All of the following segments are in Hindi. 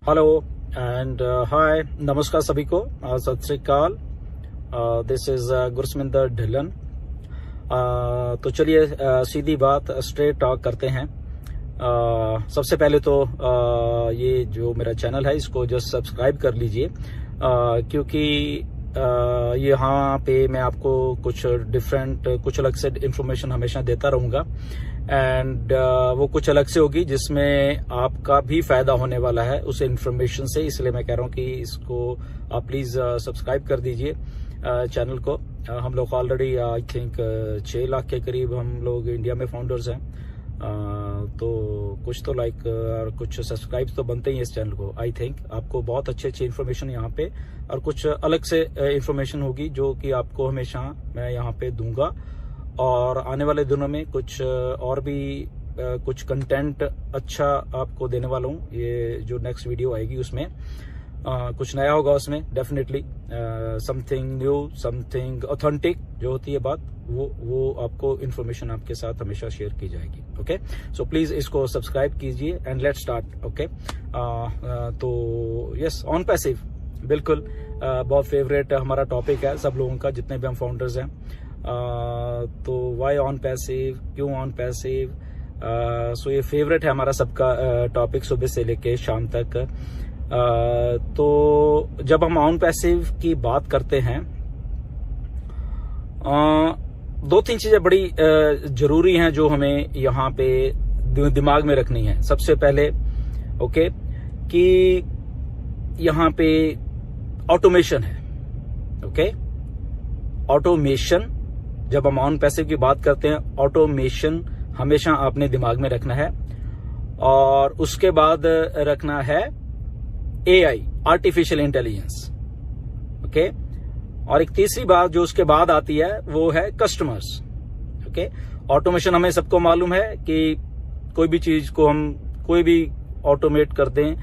हेलो एंड हाय, नमस्कार सभी को, सत श्री अकाल। This is Gursaminder Dhillon. तो चलिए सीधी बात, स्ट्रेट टॉक करते हैं। सबसे पहले तो ये जो मेरा चैनल है इसको जस्ट सब्सक्राइब कर लीजिए, क्योंकि यहाँ पे मैं आपको कुछ डिफरेंट, कुछ अलग से इंफॉर्मेशन हमेशा देता रहूँगा एंड वो कुछ अलग से होगी जिसमें आपका भी फायदा होने वाला है उस इंफॉर्मेशन से। इसलिए मैं कह रहा हूँ कि इसको आप प्लीज सब्सक्राइब कर दीजिए चैनल को। हम लोग ऑलरेडी आई थिंक 6 लाख के करीब हम लोग इंडिया में फाउंडर्स हैं। तो कुछ तो लाइक कुछ सब्सक्राइब तो बनते ही इस चैनल को। आई थिंक आपको बहुत अच्छी इन्फॉर्मेशन यहाँ पे और कुछ अलग से इन्फॉर्मेशन होगी जो कि आपको हमेशा मैं यहाँ पे दूंगा। और आने वाले दिनों में कुछ और भी कुछ कंटेंट अच्छा आपको देने वाला हूँ। ये जो नेक्स्ट वीडियो आएगी उसमें कुछ नया होगा, उसमें definitely something new, something authentic जो होती है बात, वो आपको इन्फॉर्मेशन आपके साथ हमेशा शेयर की जाएगी। ओके, सो प्लीज इसको सब्सक्राइब कीजिए एंड लेट्स स्टार्ट। ओके, तो यस, ऑन पैसिव बिल्कुल बहुत फेवरेट हमारा टॉपिक है सब लोगों का, जितने भी हम फाउंडर्स हैं। तो वाई ऑन पैसिव, क्यों ऑन पैसिव, सो ये फेवरेट है हमारा सबका टॉपिक सुबह से लेके शाम तक। तो जब हम ऑन पैसिव की बात करते हैं, 2-3 चीजें बड़ी जरूरी हैं जो हमें यहाँ पे दिमाग में रखनी है। सबसे पहले ओके कि यहाँ पे ऑटोमेशन है। ओके, ऑटोमेशन, जब हम ऑन पैसिव की बात करते हैं, ऑटोमेशन हमेशा आपने दिमाग में रखना है। और उसके बाद रखना है एआई, आर्टिफिशियल इंटेलिजेंस। ओके, और एक तीसरी बात जो उसके बाद आती है वो है कस्टमर्स। ओके, ऑटोमेशन हमें सबको मालूम है कि कोई भी चीज को हम कोई भी ऑटोमेट कर दें,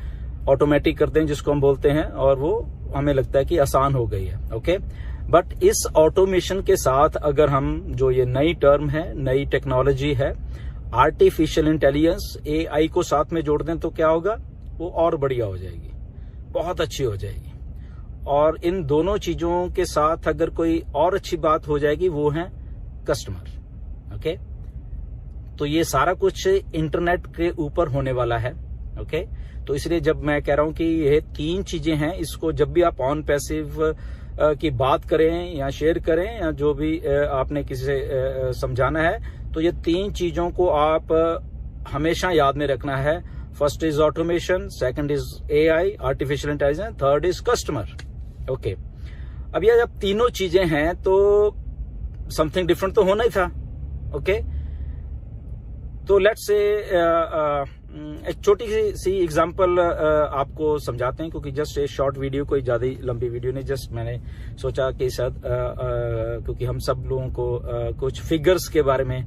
ऑटोमेटिक कर दें जिसको हम बोलते हैं, और वो हमें लगता है कि आसान हो गई है। ओके, बट इस ऑटोमेशन के साथ अगर हम जो ये नई टर्म है, नई टेक्नोलॉजी है, आर्टिफिशियल इंटेलिजेंस, एआई को साथ में जोड़ दें तो क्या होगा, वो और बढ़िया हो जाएगी, बहुत अच्छी हो जाएगी। और इन दोनों चीजों के साथ अगर कोई और अच्छी बात हो जाएगी वो है कस्टमर। ओके, तो ये सारा कुछ इंटरनेट के ऊपर होने वाला है। ओके, तो इसलिए जब मैं कह रहा हूं कि ये 3 चीजें हैं, इसको जब भी आप ऑन पैसिव की बात करें या शेयर करें या जो भी आपने किसी से समझाना है, तो ये 3 चीजों को आप हमेशा याद में रखना है। First is automation, second is AI, artificial intelligence, third is customer. Okay, अब ये जब तीनों चीजें हैं तो समथिंग डिफरेंट तो होना ही था। ओके, तो लेट्स से एक छोटी सी एग्जांपल आपको समझाते हैं, क्योंकि जस्ट एक शॉर्ट वीडियो, कोई ज्यादा लंबी वीडियो नहीं, जस्ट मैंने सोचा कि शायद क्योंकि हम सब लोगों को कुछ फिगर्स के बारे में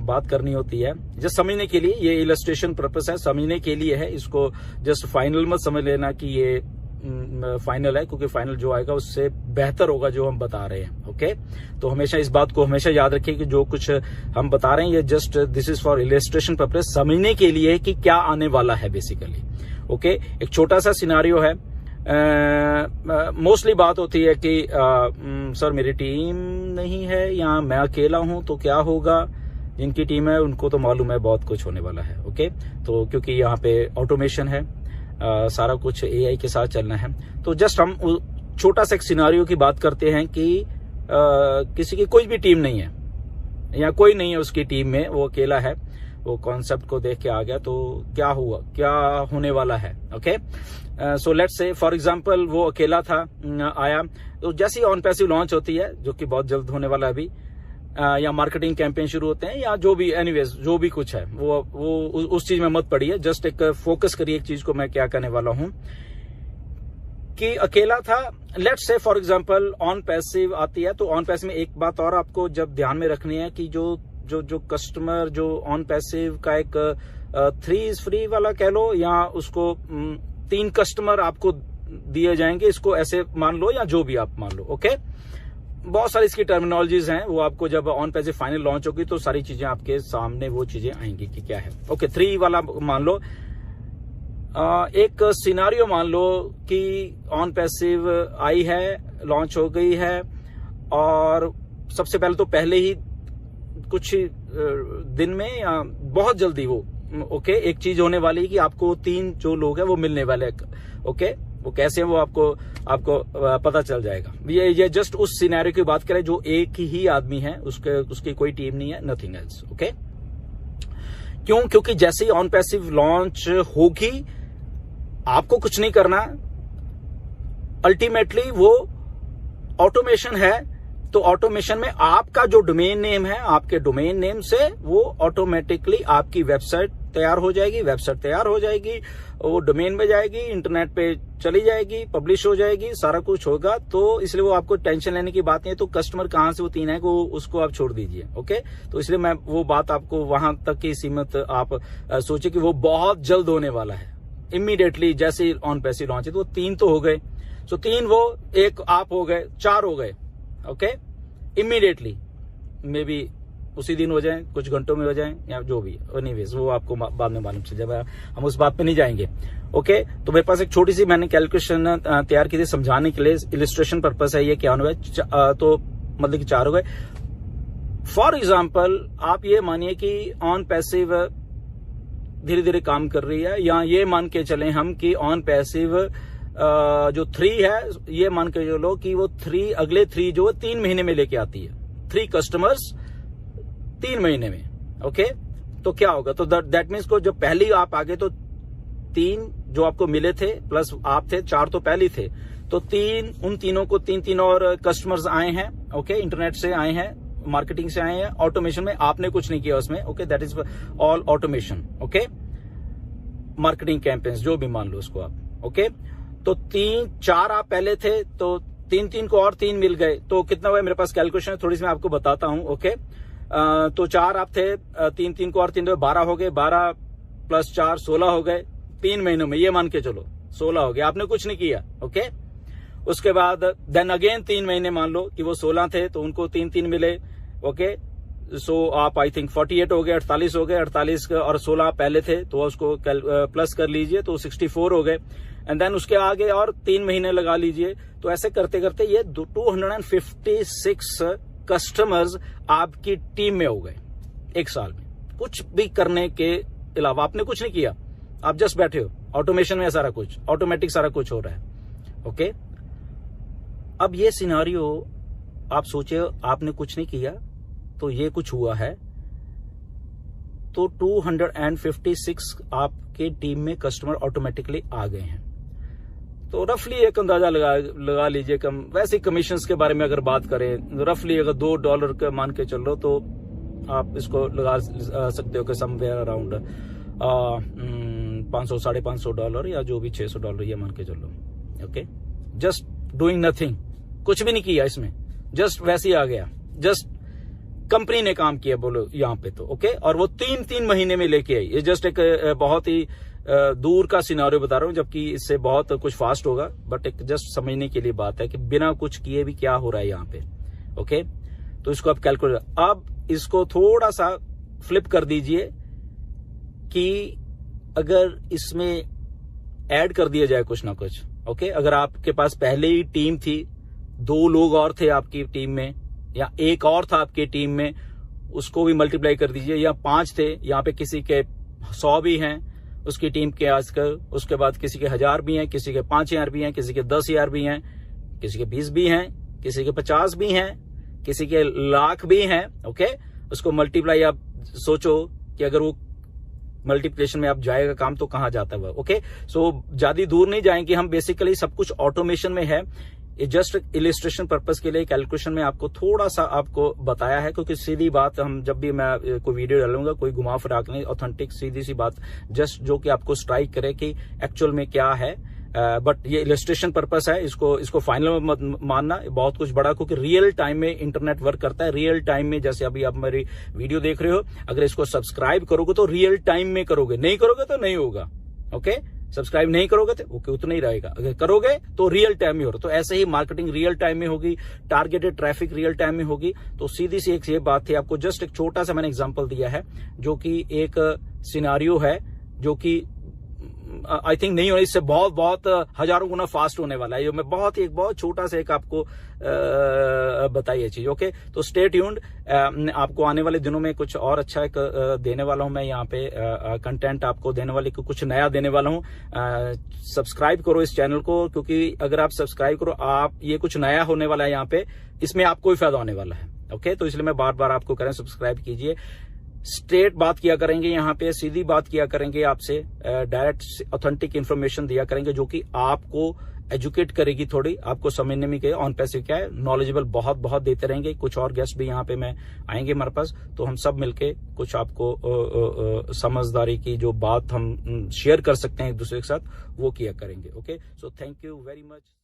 बात करनी होती है, जस्ट समझने के लिए, ये इलस्ट्रेशन पर्पस है, समझने के लिए है। इसको जस्ट फाइनल मत समझ लेना कि ये फाइनल है, क्योंकि फाइनल जो आएगा उससे बेहतर होगा जो हम बता रहे हैं। ओके, तो हमेशा इस बात को हमेशा याद रखिए कि जो कुछ हम बता रहे हैं ये just this is for illustration purpose, समझने के लिए कि क्या आने वाला है बेसिकली। ओके, एक छोटा सा सिनारियो है। मोस्टली बात होती है कि सर मेरी टीम नहीं है या मैं अकेला हूं तो क्या होगा। जिनकी टीम है उनको तो मालूम है बहुत कुछ होने वाला है। ओके, तो क्योंकि यहाँ पे ऑटोमेशन है, सारा कुछ एआई के साथ चलना है, तो जस्ट हम छोटा सा एक सिनारियो की बात करते हैं कि किसी की कोई भी टीम नहीं है या कोई नहीं है उसकी टीम में, वो अकेला है, वो कॉन्सेप्ट को देख के आ गया, तो क्या हुआ, क्या होने वाला है। Okay, so let's say for example वो अकेला था, आया, तो जैसे ही ऑन पैसिव लॉन्च होती है, जो कि बहुत जल्द होने वाला है अभी, या मार्केटिंग कैंपेन शुरू होते हैं या जो भी, एनीवेज जो भी कुछ है, वो उस चीज में मत पड़िए, जस्ट एक फोकस करिए एक चीज को मैं क्या करने वाला हूं कि अकेला था। Let's say for example on passive आती है, तो ऑन पैसिव में एक बात और आपको जब ध्यान में रखनी है कि जो कस्टमर, जो ऑन पैसिव का एक 3 इज फ्री वाला कह लो, या उसको 3 कस्टमर आपको दिए जाएंगे, इसको ऐसे मान लो या जो भी आप मान लो। ओके, बहुत सारी इसकी टर्मिनोलॉजीज हैं, वो आपको जब ऑन पैसिव फाइनल लॉन्च होगी तो सारी चीजें आपके सामने वो चीजें आएंगी कि क्या है। ओके, 3 वाला मान लो, एक सिनारियो मान लो कि ऑन पैसिव आई है, लॉन्च हो गई है, और सबसे पहले तो पहले ही कुछ दिन में या बहुत जल्दी वो एक चीज होने वाली है कि आपको 3 जो लोग हैं वो मिलने वाले हैं। वो कैसे हैं वो आपको पता चल जाएगा। ये जस्ट उस सिनेरियो की बात करें जो एक ही आदमी है, उसकी कोई टीम नहीं है, नथिंग एल्स। क्योंकि जैसे ही ऑन पैसिव लॉन्च होगी आपको कुछ नहीं करना, अल्टीमेटली वो ऑटोमेशन है, तो ऑटोमेशन में आपका जो डोमेन नेम है, आपके डोमेन नेम से वो ऑटोमेटिकली आपकी वेबसाइट तैयार हो जाएगी, वो डोमेन में जाएगी, इंटरनेट पे चली जाएगी, पब्लिश हो जाएगी, सारा कुछ होगा। तो इसलिए वो आपको टेंशन लेने की बात नहीं है। तो कस्टमर कहां से वो 3 है उसको आप छोड़ दीजिए। तो इसलिए मैं वो बात आपको वहां तक ही सीमित आप सोचे कि वो बहुत जल्द होने वाला है। इमीडिएटली जैसे ऑन पैसिव लॉन्च है तो 3 तो हो गए, तो 3 वो, एक आप हो गए, 4 हो गए। इमीडिएटली मे बी उसी दिन हो जाए, कुछ घंटों में हो जाए, या जो भी, एनीवेज वो आपको बाद में मालूम चल जाएगा, हम उस बात पे नहीं जाएंगे। तो मेरे पास एक छोटी सी मैंने कैलकुलेशन तैयार की थी समझाने के लिए, इलिस्ट्रेशन पर्पस है ये। क्या हो गया, तो मतलब कि 4 हो गए। फॉर एग्जाम्पल आप ये मानिए कि ऑन पैसिव धीरे धीरे काम कर रही है, या ये मान के चलें हम कि ऑन पैसिव जो 3 है, ये मान के चलो कि वो 3 अगले 3 जो 3 महीने में लेके आती है, 3 कस्टमर्स 3 महीने में। तो क्या होगा, तो दैट मीन्स को जब पहले आप आगे तो 3 जो आपको मिले थे प्लस आप थे, 4 तो पहले थे, तो 3 उन तीनों को 3 और कस्टमर्स आए हैं। इंटरनेट से आए हैं, मार्केटिंग से आए हैं, ऑटोमेशन में आपने कुछ नहीं किया उसमें। That is all automation. Marketing campaigns जो भी मान लो उसको आप। तो 4 आप पहले थे, तो 3 को और 3 मिल गए, तो कितना हुआ, मेरे पास कैलकुलेशन है थोड़ी सी, मैं आपको बताता हूं। तो 4 आप थे, 3 को और 3 12 हो गए, 12 प्लस 4 16 हो गए 3 महीनों में, ये मान के चलो 16 हो गए, आपने कुछ नहीं किया। उसके बाद देन अगेन 3 महीने मान लो कि वो 16 थे, तो उनको 3 मिले। सो आप आई थिंक 48 हो गए, 48 हो गए, 48 और 16 पहले थे, तो उसको प्लस कर लीजिए, तो 64 हो गए। एंड देन उसके आगे और 3 महीने लगा लीजिए। तो ऐसे करते करते ये 256 कस्टमर्स आपकी टीम में हो गए एक साल में, कुछ भी करने के अलावा। आपने कुछ नहीं किया, आप जस्ट बैठे हो, ऑटोमेशन में सारा कुछ, ऑटोमेटिक सारा कुछ हो रहा है। अब ये सिनारियो आप सोचे, आपने कुछ नहीं किया तो ये कुछ हुआ है, तो 256 आपके टीम में कस्टमर ऑटोमेटिकली आ गए हैं। तो रफली एक अंदाजा लगा लीजिए, वैसे कमीशंस के बारे में अगर बात करें, रफली अगर $2 का मान के चल रहे हो, तो आप इसको लगा सकते हो कि समवेयर अराउंड $500-550 या जो भी $600 ये मान के चलो। जस्ट डूइंग नथिंग, कुछ भी नहीं किया इसमें, जस्ट वैसे ही आ गया, जस्ट कंपनी ने काम किया बोलो यहाँ पे तो। और वो 3 महीने में लेके आई। ये जस्ट एक बहुत ही दूर का सिनारियो बता रहा हूँ, जबकि इससे बहुत कुछ फास्ट होगा, बट एक जस्ट समझने के लिए बात है कि बिना कुछ किए भी क्या हो रहा है यहाँ पे। तो इसको आप कैलकुलेट, अब इसको थोड़ा सा फ्लिप कर दीजिए कि अगर इसमें ऐड कर दिया जाए कुछ ना कुछ। अगर आपके पास पहले ही टीम थी, 2 लोग और थे आपकी टीम में, या 1 और था आपकी टीम में, उसको भी मल्टीप्लाई कर दीजिए, या 5 थे, यहाँ पे किसी के 100 भी हैं उसकी टीम के आजकल, उसके बाद किसी के 1000 भी हैं, किसी के 5000 भी हैं, किसी के 10,000 भी हैं, किसी के 20 भी हैं, किसी के 50 भी हैं, किसी के लाख भी हैं। उसको मल्टीप्लाई आप सोचो कि अगर वो मल्टीप्लिकेशन में आप जाएगा काम तो कहां जाता है वो। सो ज्यादा दूर नहीं जाएंगे हम, बेसिकली सब कुछ ऑटोमेशन में है। ये जस्ट इलिस्ट्रेशन पर्पस के लिए कैलकुलेशन में आपको थोड़ा सा आपको बताया है, क्योंकि सीधी बात, हम जब भी मैं कोई वीडियो डालूंगा कोई घुमा फिरा नहीं, ऑथेंटिक सीधी सी बात, जस्ट जो कि आपको स्ट्राइक करे कि एक्चुअल में क्या है। बट ये इलिस्ट्रेशन पर्पस है, इसको फाइनल मत मानना, बहुत कुछ बड़ा, क्योंकि रियल टाइम में इंटरनेट वर्क करता है। रियल टाइम में, जैसे अभी आप मेरी वीडियो देख रहे हो, अगर इसको सब्सक्राइब करोगे तो रियल टाइम में करोगे, नहीं करोगे तो नहीं होगा। सब्सक्राइब नहीं करोगे तो उतना ही रहेगा, अगर करोगे तो रियल टाइम में होगा। तो ऐसे ही मार्केटिंग रियल टाइम में होगी, टारगेटेड ट्रैफिक रियल टाइम में होगी। तो सीधी सी एक ये बात थी, आपको जस्ट एक छोटा सा मैंने एग्जांपल दिया है, जो कि एक सिनारियो है, जो कि आई थिंक नहीं होने, इससे बहुत बहुत हजारों गुना फास्ट होने वाला है। ये मैं एक बहुत छोटा सा एक आपको बताइए चीज। ओके, तो स्टे ट्यून्ड, आपको आने वाले दिनों में कुछ और अच्छा एक देने वाला हूं मैं यहाँ पे, कंटेंट आपको देने वाले कुछ नया देने वाला हूं। सब्सक्राइब करो इस चैनल को, क्योंकि अगर आप सब्सक्राइब करो, आप ये कुछ नया होने वाला है यहाँ पे, इसमें आपको ही फायदा होने वाला है। ओके, तो इसलिए मैं बार बार आपको कह रहा हूं सब्सक्राइब कीजिए। स्ट्रेट बात किया करेंगे यहाँ पे, सीधी बात किया करेंगे आपसे, डायरेक्ट ऑथेंटिक इन्फॉर्मेशन दिया करेंगे जो कि आपको एजुकेट करेगी, थोड़ी आपको समझने में क्या ऑन पैसे क्या है, नॉलेजेबल बहुत बहुत देते रहेंगे। कुछ और गेस्ट भी यहाँ पे मैं आएंगे हमारे पास, तो हम सब मिलके कुछ आपको समझदारी की जो बात हम शेयर कर सकते हैं एक दूसरे के साथ, वो किया करेंगे। Okay, so thank you very much.